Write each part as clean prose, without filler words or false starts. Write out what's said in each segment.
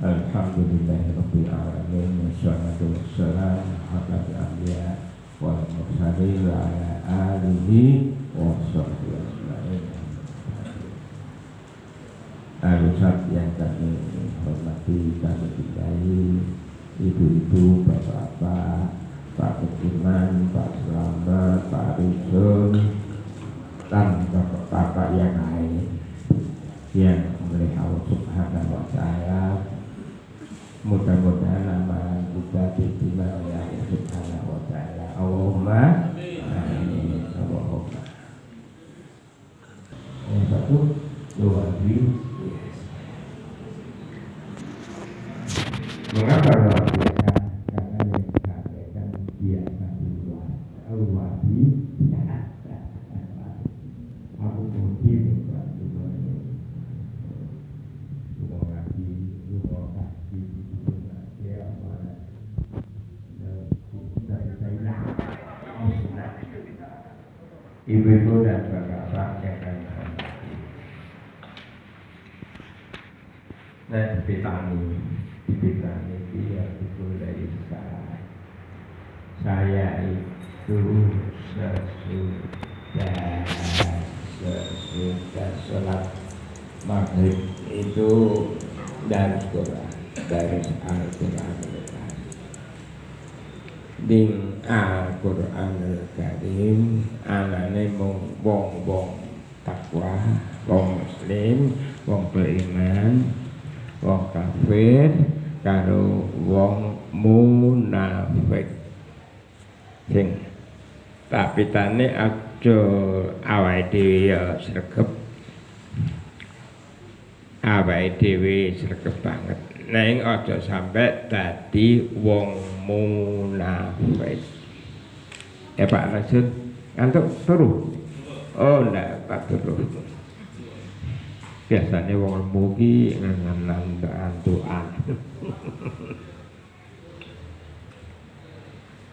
Alhamdulillahirabbil alamin wassalatu wassalamu ala anbiya wal mursalin wa ala alihi wa sahbihi ajmain. Al-Ustaz yang kami hormati, kami cintai, ibu-ibu, bapak-bapak, Pak Budiman, Pak Selamat, Pak Rizul, dan bapak-bapak yang lain yang oleh Allah Subhanahu wa Ta'ala, mudah-mudahan amalan kita diterima oleh Allah Subhanahu wa Ta'ala. Allahumma amin. Allahumma. Yang satu, dua, tiga. Mengapa luar biasa? Karena yang disampaikan biasa luar biasa. Aku mungkin bukan cuma lagi rumah kaki itu dia mana dari saya ibu dan bapak yang akan nah dipitani dia itu dari sekarang saya itu sesudah sholat maghrib itu dari Quran, dari Al-Quran Al-Karim. Ding Al-Quran Al-Karim anane mung wong takwa, wong muslim, wong beriman, wong kafir karo wong munafik. Sing tapi tane aja awake dhewe ya sregep. Awake dhewe sregep banget. Ning aja sampe dadi wong munafik. Pak Rasul antuk turu. Oh ndak Pak turu. Biasanya wong lemu ki ngangan antukan.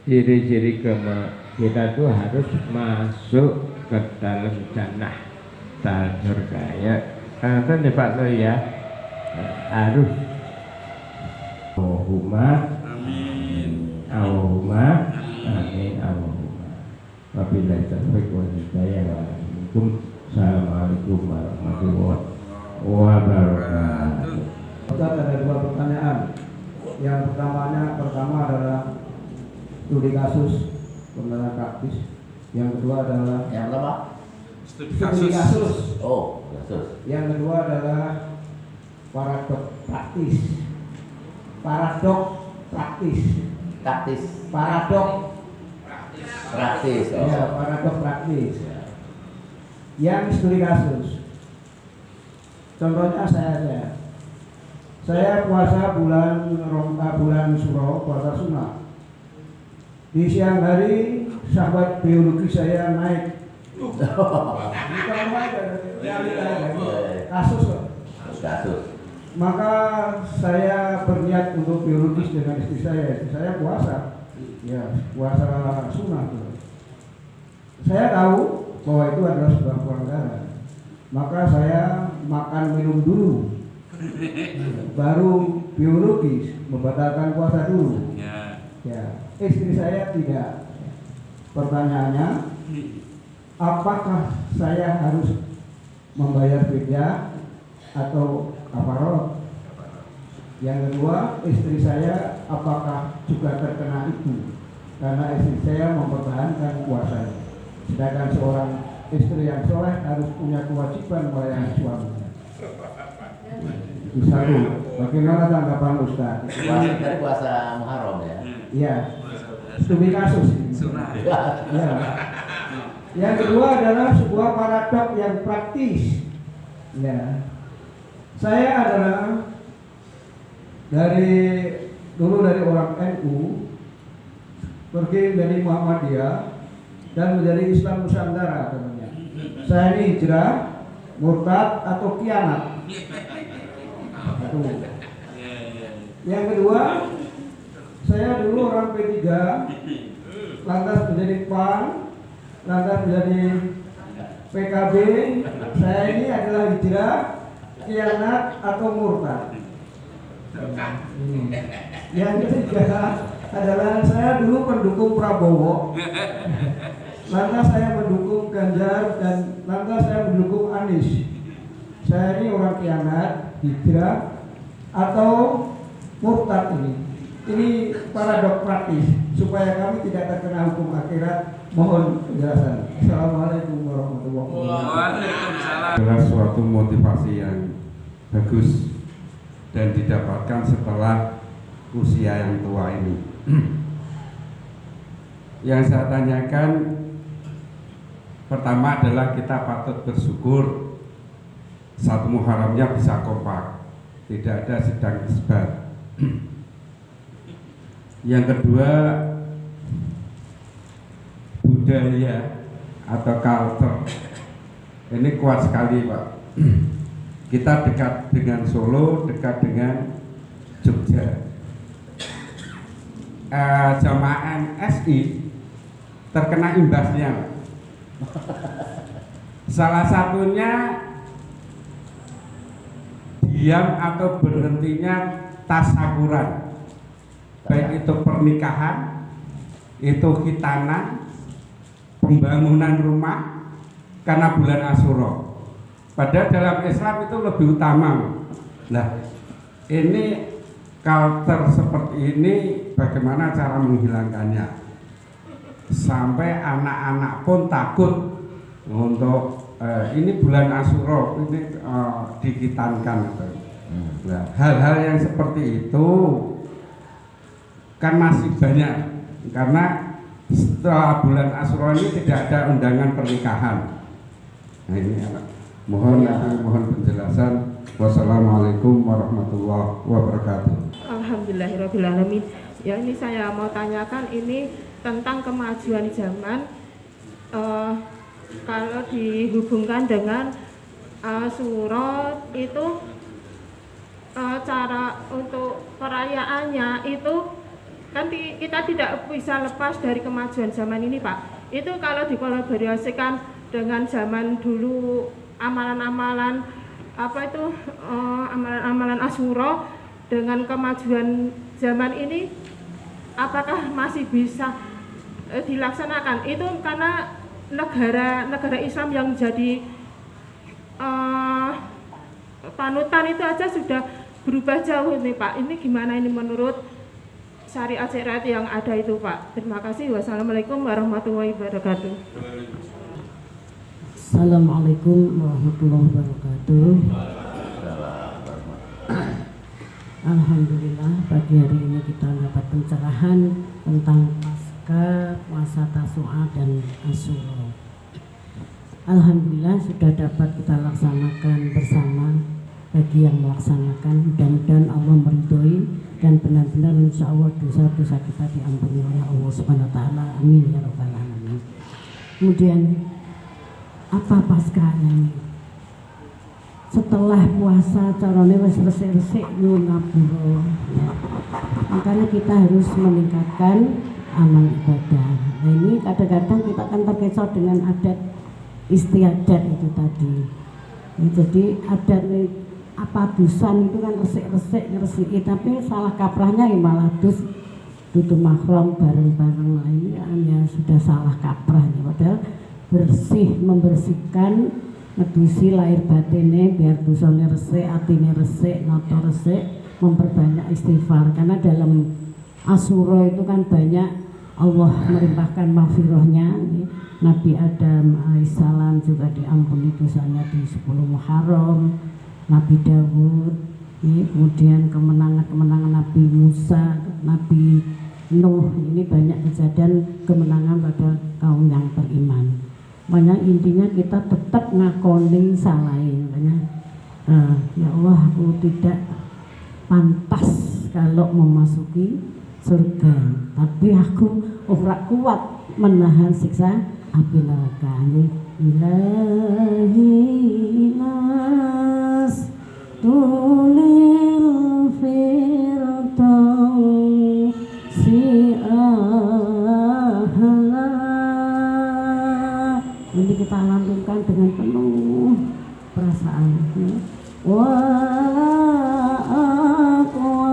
Ciri-ciri kita itu harus masuk ke dalam jannah dan surga ya. Kan nih Pak Loh ya harus. Allahumma amin. Allahumma amin. Allahumma. Wabillahi taufiq wal hidayah. Assalamualaikum warahmatullahi wabarakatuh. Ustaz, ada dua pertanyaan. Yang pertama adalah studi kasus pembenaran praktis. Yang kedua adalah yang apa? Studi kasus. Oh, kasus. Yang kedua adalah paradok praktis. Paradok praktis. Praktis. Paradok Praktis. Oh. ya, paradok praktis. Yang studi kasus. Contohnya saya puasa bulan Suro, puasa sunnah. Di siang hari sahabat biologi saya naik. Kasus. Maka saya berniat untuk biologis dengan istri saya. Istri saya puasa, ya puasa sunnah. Saya tahu bahwa itu adalah sebuah pelanggaran. Maka saya makan minum dulu, baru biologis, membatalkan puasa dulu. Ya, istri saya tidak. Pertanyaannya, apakah saya harus membayar fidyah atau kafarah? Yang kedua, istri saya apakah juga terkena itu? Karena istri saya mempertahankan puasanya. Sedangkan seorang istri yang soleh harus punya kewajiban melayani suaminya. Satu, bagaimana tanggapan Ustaz? Dari puasa Muharram ya? Iya, studi kasus. Ya. Yang kedua adalah sebuah paradok yang praktis. Ya, saya adalah dulu dari orang NU pergi dari Muhammadiyah dan menjadi Islam Nusantara temannya. Saya ini hijrah, murtad atau kianat. Yang kedua, saya dulu orang P3, lantas menjadi PAN, lantas menjadi PKB. Saya ini adalah hijrah, kianat atau murtad. Yang ketiga adalah saya dulu pendukung Prabowo, lantas saya mendukung Ganjar, dan lantas saya mendukung Anies. Saya ini orang khianat, hijrah, atau murtad ini. Ini paradok praktis supaya kami tidak terkena hukum akhirat. Mohon penjelasan. Assalamualaikum warahmatullahi wabarakatuh. Adalah suatu motivasi yang bagus dan didapatkan setelah usia yang tua ini. Yang saya tanyakan pertama adalah kita patut bersyukur 1 Muharramnya bisa kompak, tidak ada sedang isbat. Yang kedua, budaya atau culture ini kuat sekali, Pak. Kita dekat dengan Solo, dekat dengan Jogja. Jamaah MSI terkena imbasnya. Salah satunya diam atau berhentinya tasyakuran, baik itu pernikahan, itu khitanan, pembangunan rumah karena bulan Asyura. Padahal dalam Islam itu lebih utama. Nah, ini culture seperti ini bagaimana cara menghilangkannya? Sampai anak-anak pun takut untuk ini bulan Asyura ini dikitankan. Nah, hal-hal yang seperti itu kan masih banyak karena setelah bulan Asyura ini tidak ada undangan pernikahan. Nah ini mohon penjelasan. Wassalamualaikum warahmatullahi wabarakatuh. Alhamdulillahirrahmanirrahim. Ya, ini saya mau tanyakan ini tentang kemajuan zaman. Kalau dihubungkan dengan Asyura itu cara untuk perayaannya itu kan kita tidak bisa lepas dari kemajuan zaman ini, Pak. Itu kalau dikolaborasikan dengan zaman dulu, amalan-amalan amalan-amalan Asyura dengan kemajuan zaman ini, apakah masih bisa dilaksanakan? Itu karena negara Islam yang jadi panutan itu aja sudah berubah jauh nih, Pak. Ini gimana ini menurut syariat yang ada itu, Pak? Terima kasih. Wassalamualaikum warahmatullahi wabarakatuh. Assalamualaikum warahmatullahi wabarakatuh. Alhamdulillah pagi hari ini kita dapat pencerahan tentang pasca puasa Tasu'a dan Asyura. Alhamdulillah sudah dapat kita laksanakan bersama. Bagi yang melaksanakan, mudah-mudahan Allah meridhoi dan benar-benar insya Allah dosa-dosa kita diampuni oleh Allah Subhanahu wa Ta'ala. Amin ya Rabbal Alamin. Kemudian apa paskanya ini? Setelah puasa carane wis resik-resik nyuwun ngapura. Ya. Makanya kita harus meningkatkan amal ibadah. Nah ini kadang-kadang kita akan terkecoh dengan adat istiadat itu tadi. Ya, jadi adat apa dusan itu kan resik-resik ngeresiki, tapi salah kaprahnya ya malah dudu mahram bareng-bareng. Lah ini ya sudah salah kaprahnya, padahal bersih, membersihkan, ngedusi lahir batinnya biar dosane resik, atine resik, nata resik, memperbanyak istighfar. Karena dalam Asyura itu kan banyak Allah melimpahkan maghfirahnya. Nabi Adam alaihissalam juga diampuni dosanya di 10 Muharram. Nabi Dawud, kemudian kemenangan Nabi Musa, Nabi Nuh, ini banyak kejadian kemenangan pada kaum yang beriman. Makanya intinya kita tetap ngakoni salahin. Ya Allah, aku tidak pantas kalau memasuki surga, tapi aku ora kuat menahan siksa api neraka. Ilahi nas tulil firdausi ahla. Ini kita lantunkan dengan penuh perasaan. Wa aku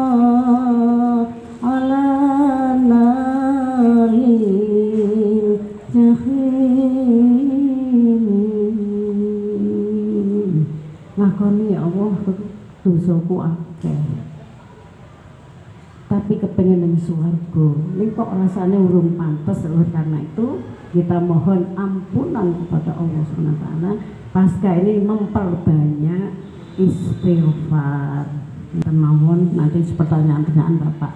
tapi kepengen ning swarga. Ning kok rasane urung pantes. Oleh karena itu kita mohon ampunan kepada Allah Subhanahu wa taala. Pasca ini memperbanyak istighfar. Kita mohon nanti pertanyaan-pertanyaan Bapak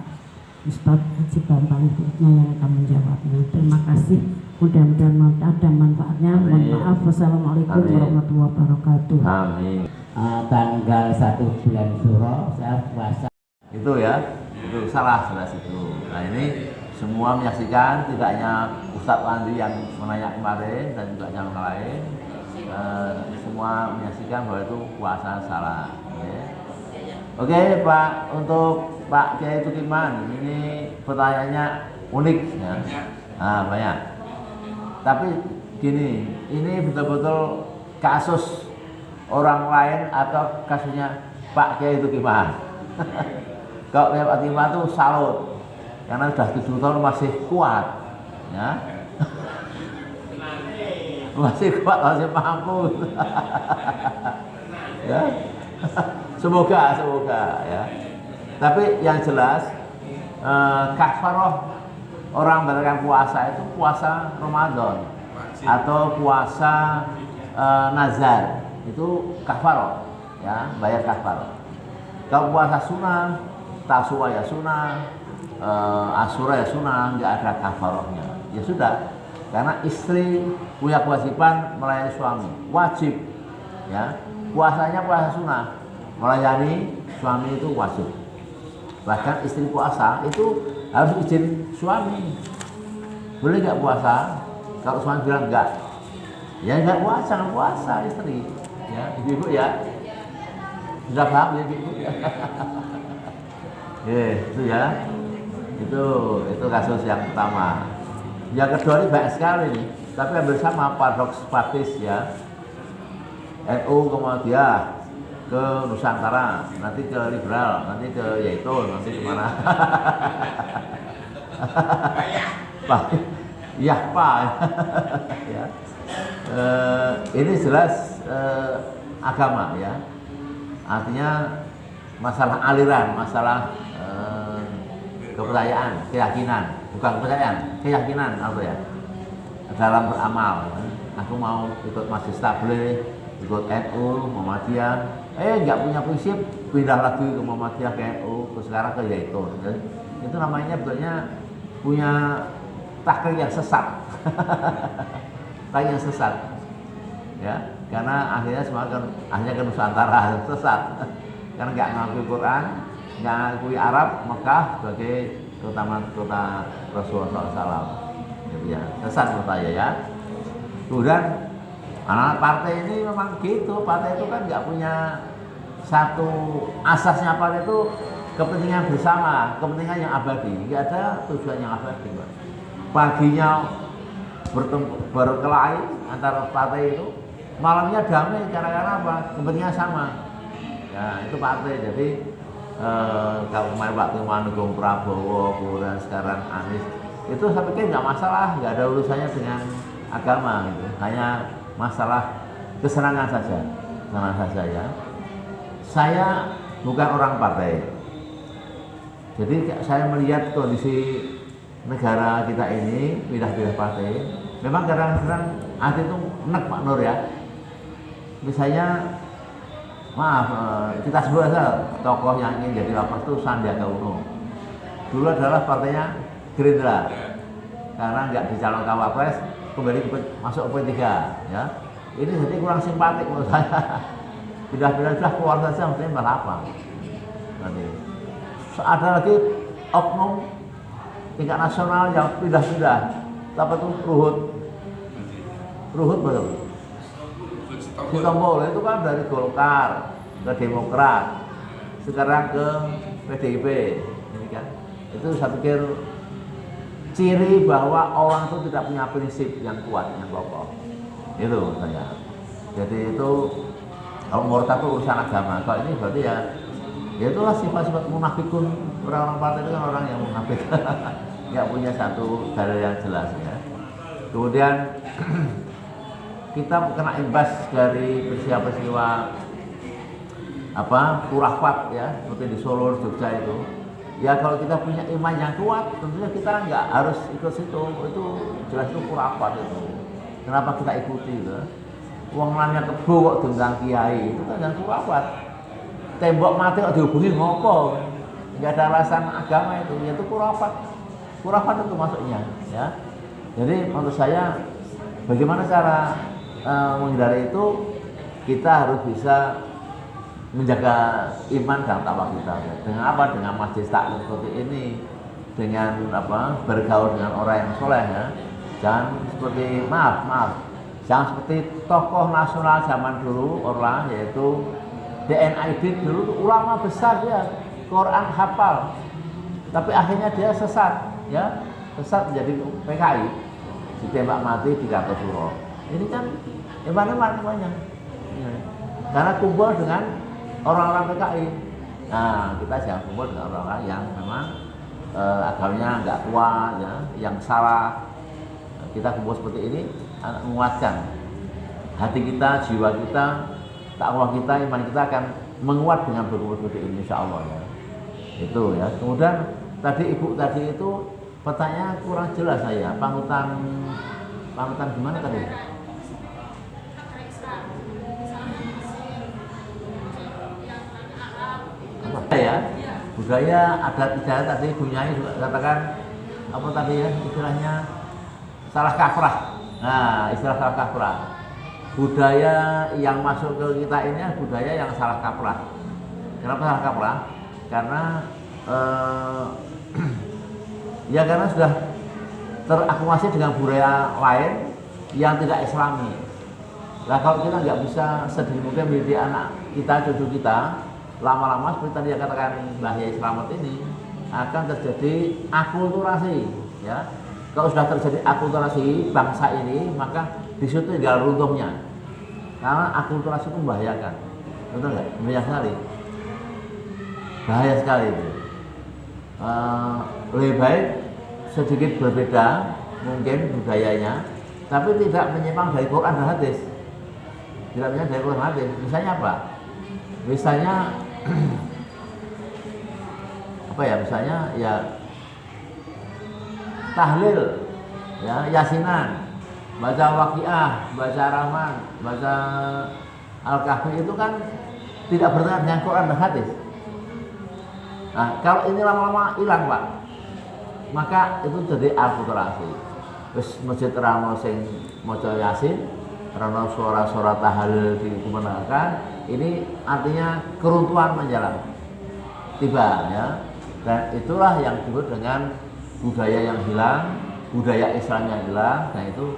Ustadz Haji Bambang berikutnya yang akan menjawabnya. Terima kasih. Mudah-mudahan ada manfaatnya. Mohon maaf. Wassalamualaikum warahmatullahi wabarakatuh. Amin. Tanggal 1 bulan Suro saya puasa. Itu ya, itu salah jelas itu. Nah ini semua menyaksikan, tidak hanya Ustadz Wandi yang menanya kemarin dan juga yang lain, semua menyaksikan bahwa itu puasa salah. Ya. Oke Pak, untuk Pak Kiai Tukiman, ini pertanyaannya unik ya. Nah, banyak. Tapi gini, ini betul-betul kasus orang lain atau kasusnya Pak Kiai Tukiman. Kalau Pak Tukiman itu salut karena sudah 7 tahun masih kuat, ya. Masih kuat, masih mampu. Ya. Semoga ya. Tapi yang jelas kafaroh orang membatalkan puasa itu puasa Ramadan atau puasa nazar itu kafaroh, ya, bayar kafaroh. Kalau puasa sunnah, tasua ya sunnah, asura ya sunnah, nggak ada kafarohnya. Ya sudah, karena istri punya kewajiban melayani suami, wajib, ya. Puasanya puasa sunnah, melayani suami itu wajib. Bahkan istri puasa itu harus izin suami. Boleh nggak puasa? Kalau suami bilang enggak, ya nggak puasa, jangan puasa istri. Ya, ibu-ibu ya, sudah paham ya ibu-ibu? Itu ya, itu kasus yang pertama. Yang kedua ini banyak sekali nih, tapi hampir sama paradoks praktis ya. NU kemudian ke Nusantara, nanti ke liberal, nanti ke Yaitun, nanti kemana? Pak, ya Pak. Ya. Ini jelas agama ya, artinya masalah aliran, masalah kepercayaan, keyakinan, bukan kepercayaan, keyakinan apa ya, dalam beramal. Aku mau ikut Masjid Tabligh, ikut NU, Muhammadiyah, nggak punya prinsip, pindah lagi ke Muhammadiyah, ke NU, terus sekarang ke Yaitun. Itu namanya betulnya punya takdir yang sesat. Takdir yang sesat, ya, karena akhirnya semua kan akhirnya ke Nusantara sesat, karena nggak ngakui Quran, nggak ngakui Arab, Mekah sebagai kota Rasulullah SAW. Gitu ya, sesat menurut saya ya. Kemudian anak partai ini memang gitu, partai itu kan nggak punya satu asasnya, partai itu kepentingan bersama, kepentingan yang abadi, nggak ada tujuan yang abadi, Pak. Paginya berkelahi antar partai itu, malamnya damai karena apa? Kepentingan sama. Ya itu partai. Jadi kalau kemarin Pak Mendukung Prabowo, kemudian sekarang Anies, itu saya pikir nggak masalah, nggak ada urusannya dengan agama, gitu. Hanya masalah kesenangan saja, senang saja ya. Saya bukan orang partai, jadi saya melihat kondisi negara kita ini pindah-pindah partai. Memang kadang-kadang hati itu enak Pak Nur ya. Misalnya, maaf, kita sebut saja tokoh yang ingin jadi wapres itu Sandiaga Uno. Dulu adalah partainya Gerindra, karena nggak dicalonkan wapres, kembali masuk P3 ya. Ini jadi kurang simpatik menurut saya. Pindah-pindah sudah keluar saja, mestinya malah apa nanti. Ada lagi oknum tingkat nasional yang pindah-pindah, apa tuh Ruhut betul. Sitompul itu kan dari Golkar ke Demokrat, sekarang ke PDIP, ini kan. Itu saya pikir ciri bahwa orang itu tidak punya prinsip yang kuat, yang kokoh. Itu saya. Jadi itu kalau murtad itu urusan agama. Kalau ini berarti ya itulah sifat-sifat munafikun. Orang-orang partai itu kan orang yang munafik, nggak punya satu dalil yang jelas ya. Kemudian kita kena imbas dari peristiwa-peristiwa kurahwat ya, seperti di Solo, Jogja itu. Ya kalau kita punya iman yang kuat, tentunya kita nggak harus ikut situ. Itu jelas itu khurafat itu. Kenapa kita ikuti itu? Uang nanya kebo kok tentang kiai itu kan yang khurafat. Tembok mati kok dihubungi ngopo? Nggak ada alasan agama itu. Itu khurafat. Khurafat itu maksudnya, ya. Jadi menurut saya, bagaimana cara menghindari itu? Kita harus bisa menjaga iman dan takwa kita. Dengan apa? Dengan majlis taklim seperti ini, dengan bergaul dengan orang yang soleh, ya. Jangan seperti jangan seperti tokoh nasional zaman dulu orang, yaitu DNID dulu, ulama besar dia, Quran hafal, tapi akhirnya dia sesat, ya, sesat menjadi PKI, ditembak mati di Kartosuro. Ini kan iman namanya, ya. Karena kumpul dengan orang-orang PKI. Nah, kita jangan kumpul dengan orang-orang yang memang agamanya nggak kuat, ya, yang salah. Kita kumpul seperti ini menguatkan hati kita, jiwa kita, takwa kita, iman kita akan menguat dengan berkumpul seperti ini, insya Allah, ya. Itu, ya. Kemudian tadi ibu tadi itu pertanyaan kurang jelas saya. Panutan gimana tadi? Budaya adat istiadat tadi Bunyai juga katakan apa tadi ya, istilahnya salah kaprah. Nah, istilah salah kaprah, budaya yang masuk ke kita ini budaya yang salah kaprah. Kenapa salah kaprah? Karena ya karena sudah terakumulasi dengan budaya lain yang tidak Islami. Nah, kalau kita nggak bisa sedini mungkin mendidik anak kita, cucu kita, lama-lama seperti tadi yang katakan Mbah Yai Slamet ini akan terjadi akulturasi, ya. Kalau sudah terjadi akulturasi bangsa ini, maka di situ tinggal runtuhnya. Karena akulturasi itu membahayakan, betul nggak? Bahaya sekali, bahaya sekali itu. Lebih baik sedikit berbeda mungkin budayanya, tapi tidak menyimpang dari Quran dan hadis. Tidak menyimpang dari Quran dan hadis. Misalnya apa? Misalnya apa ya? Misalnya ya tahlil, ya, yasinan, baca waqiah, baca rahman, baca al-kahfi itu kan tidak bertentangan dengan Quran dan hadis. Nah, kalau ini lama-lama hilang, Pak, maka itu jadi akulturasi. Terus masjid rano sing maca yasin, rano suara-suara tahlil dikumandangkan, ini artinya keruntuhan menjalar tiba, ya. Dan itulah yang disebut dengan budaya yang hilang, budaya Islam yang hilang. Dan itu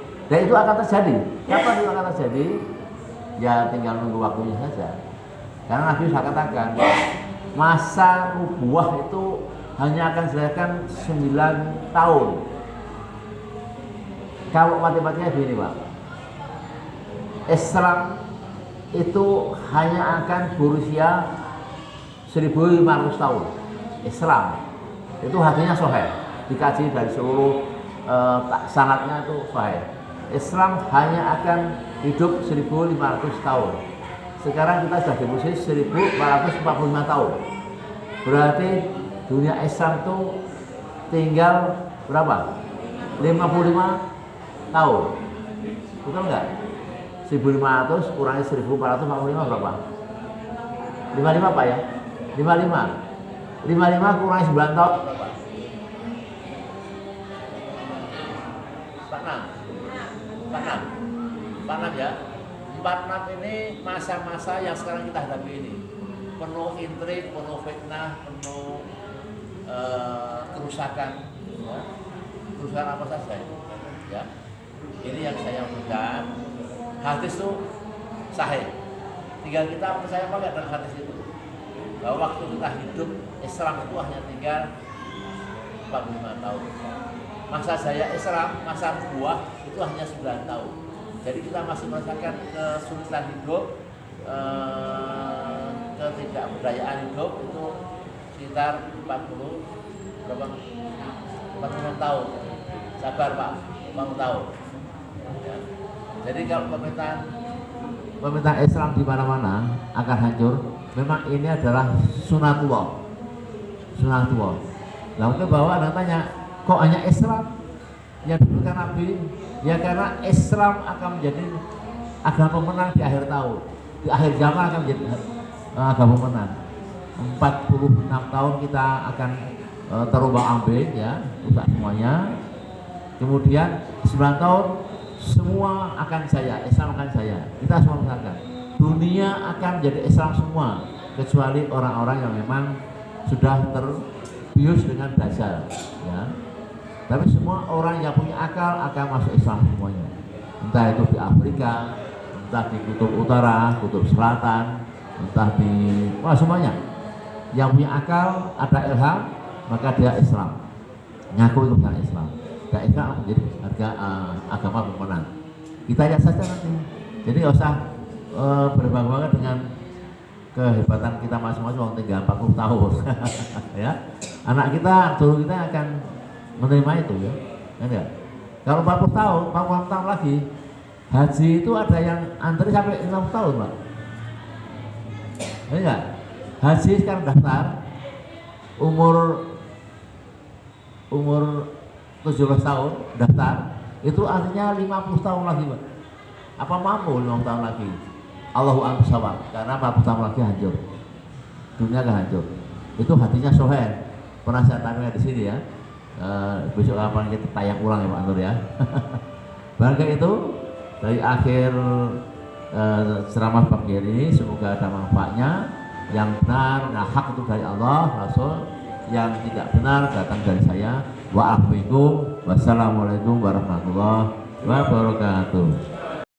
akan terjadi. Kapan itu akan terjadi? Ya tinggal nunggu waktunya saja. Karena Nabi sudah katakan masa nubuwah itu hanya akan dilakukan 9 tahun. Kalau mati-matinya begini, Pak, Islam itu hanya akan berusia 1500 tahun. Islam itu hatinya sahih, dikaji dari seluruh sanadnya itu sahih. Islam hanya akan hidup 1500 tahun. Sekarang kita sudah di posisi 1445 tahun. Berarti dunia Islam itu tinggal berapa? 55 tahun. Betul enggak? 1500 kurangi 1445 berapa? 55, Pak, ya? 55 kurangi 9 tahun berapa? 46 ya. 46 ini masa-masa yang sekarang kita hadapi ini. Penuh intrik, penuh fitnah, penuh kerusakan, ya. Kerusakan apa saja, ya. Ini yang saya berikan. Hadis itu sahih. Tinggal kita percaya apa enggak dengan hadis itu? Bahwa waktu kita hidup Islam itu hanya tinggal 45 tahun. Masa saya Islam, masa nubuwah itu hanya 9 tahun. Jadi kita masih merasakan kesulitan hidup, ketidakberdayaan hidup itu sekitar 45 tahun. Sabar, Pak, 40 tahun. Ya. Jadi kalau pemerintahan Islam di mana-mana akan hancur, memang ini adalah sunatullah. Sunatullah. Nah mungkin bahwa ada tanya, kok hanya Islam yang diberikan Nabi? Ya karena Islam akan menjadi agama pemenang di akhir tahun, di akhir zaman akan menjadi agama pemenang. 46 tahun kita akan terombang ambing ya, rusak semuanya. Kemudian 9 tahun semua akan jaya, Islam akan jaya. Kita semua mengatakan dunia akan menjadi Islam semua, kecuali orang-orang yang memang sudah terbius dengan Dajjal ya. Tapi semua orang yang punya akal akan masuk Islam semuanya, entah itu di Afrika, entah di kutub utara, kutub selatan, entah di semuanya. Yang punya akal, ada ilham, maka dia Islam, ngaku itu bukan Islam. Dan Islam menjadi agama pemenang. Kita lihat saja nanti. Jadi nggak usah berbangga dengan kehebatan kita masing-masing tinggal 40 tahun. Ya, anak kita, dulu kita akan menerima itu ya. Ya. Kalau 40 tahun, 40 tahun lagi, haji itu ada yang antri sampai 60 tahun, Pak. Ya, haji sekarang daftar umur 17 tahun daftar, itu artinya 50 tahun lagi, Pak. Apa mampu 50 tahun lagi? Allahu a'lam bishawab. Karena 40 tahun lagi hancur, dunia akan hancur. Itu hatinya Sohen. Pernah saya tanya di sini ya. Besok kapan kita tayang ulang ya Pak Nur ya. Bangga itu dari akhir ceramah pagi ini, semoga ada manfaatnya. Yang benar, nah hak itu dari Allah, Rasul. Yang tidak benar datang dari saya. Wassalamualaikum warahmatullahi wabarakatuh.